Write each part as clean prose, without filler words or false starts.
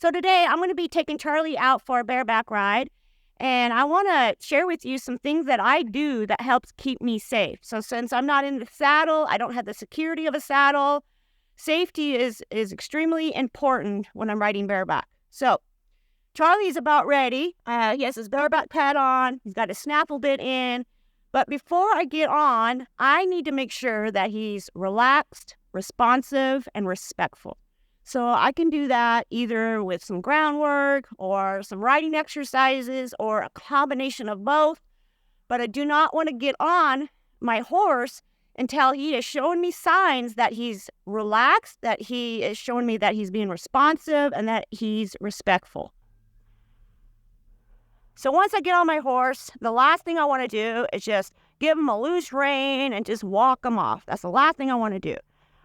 So today I'm going to be taking Charlie out for a bareback ride, and I want to share with you some things that I do that helps keep me safe. So since I'm not in the saddle, I don't have the security of a saddle. Safety is extremely important when I'm riding bareback. So Charlie's about ready. He has his bareback pad on. He's got his snaffle bit in. But before I get on, I need to make sure that he's relaxed, responsive, and respectful. So I can do that either with some groundwork or some riding exercises or a combination of both. But I do not want to get on my horse until he is showing me signs that he's relaxed, that he is showing me that he's being responsive, and that he's respectful. So once I get on my horse, the last thing I want to do is just give him a loose rein and just walk him off. That's the last thing I want to do.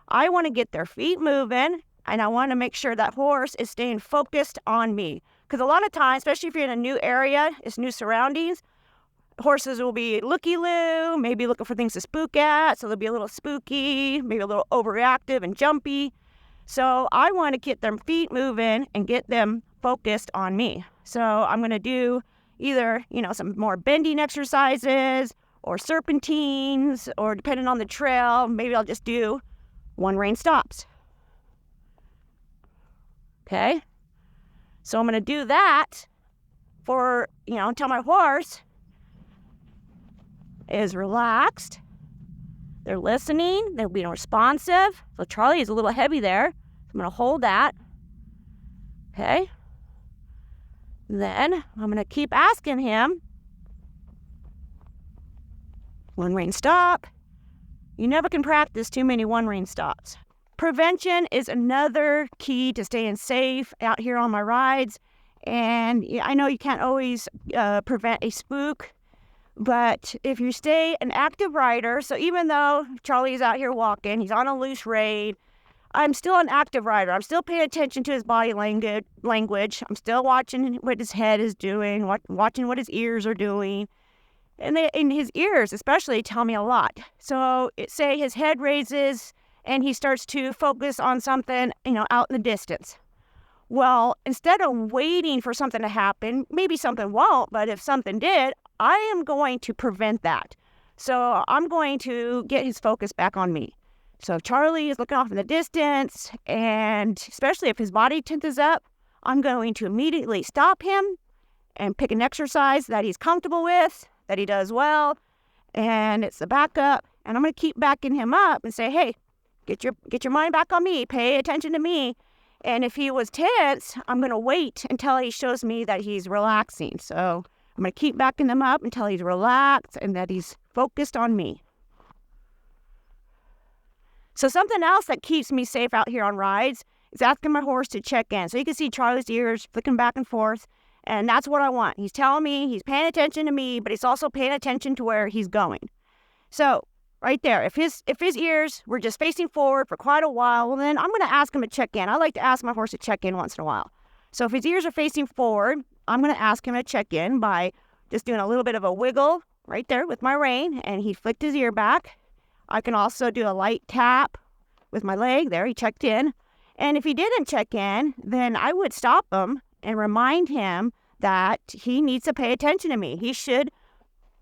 I want to get their feet moving, and I want to make sure that horse is staying focused on me. Because a lot of times, especially if you're in a new area, it's new surroundings, horses will be looky-loo, maybe looking for things to spook at, so they'll be a little spooky, maybe a little overreactive and jumpy. So I want to get their feet moving and get them focused on me. So I'm going to do either, some more bending exercises or serpentines, or depending on the trail, maybe I'll just do one rein stops. Okay? So I'm going to do that for, until my horse is relaxed. They're listening. They're being responsive. So Charlie is a little heavy there. I'm going to hold that. Okay? Then I'm going to keep asking him. One rein stop. You never can practice too many one rein stops. Prevention is another key to staying safe out here on my rides. And I know you can't always prevent a spook, but if you stay an active rider, so even though Charlie's out here walking, he's on a loose rein, I'm still an active rider. I'm still paying attention to his body language. I'm still watching what his head is doing, watching what his ears are doing. And his ears especially tell me a lot. So say his head raises and he starts to focus on something, out in the distance. Well, instead of waiting for something to happen, maybe something won't, but if something did, I am going to prevent that. So I'm going to get his focus back on me. So if Charlie is looking off in the distance, and especially if his body tenses up, I'm going to immediately stop him and pick an exercise that he's comfortable with, that he does well, and it's the backup. And I'm going to keep backing him up and say, hey, get your mind back on me. Pay attention to me. And if he was tense, I'm going to wait until he shows me that he's relaxing. So I'm going to keep backing him up until he's relaxed and that he's focused on me. So something else that keeps me safe out here on rides is asking my horse to check in. So you can see Charlie's ears flicking back and forth, and that's what I want. He's telling me, he's paying attention to me, but he's also paying attention to where he's going. So right there, if his ears were just facing forward for quite a while, well, then I'm going to ask him to check in. I like to ask my horse to check in once in a while. So if his ears are facing forward, I'm going to ask him to check in by just doing a little bit of a wiggle right there with my rein, and he flicked his ear back. I can also do a light tap with my leg. There, he checked in. And if he didn't check in, then I would stop him and remind him that he needs to pay attention to me. He should,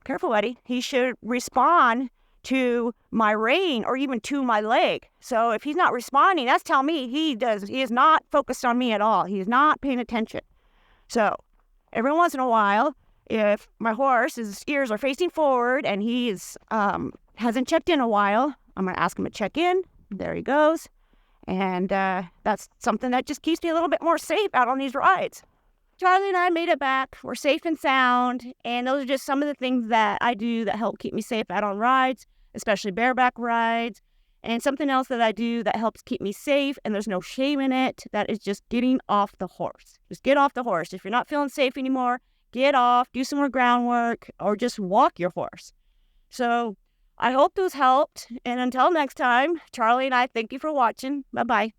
careful, buddy, he should respond to my rein or even to my leg. So if he's not responding, that's telling me he is not focused on me at all. He is not paying attention. So every once in a while, if my horse's ears are facing forward and he's hasn't checked in a while, I'm going to ask him to check in. There he goes. And that's something that just keeps me a little bit more safe out on these rides. Charlie and I made it back. We're safe and sound. And those are just some of the things that I do that help keep me safe out on rides, especially bareback rides. And something else that I do that helps keep me safe, and there's no shame in it, that is just getting off the horse. Just get off the horse. If you're not feeling safe anymore, get off, do some more groundwork, or just walk your horse. So I hope those helped. And until next time, Charlie and I thank you for watching. Bye-bye.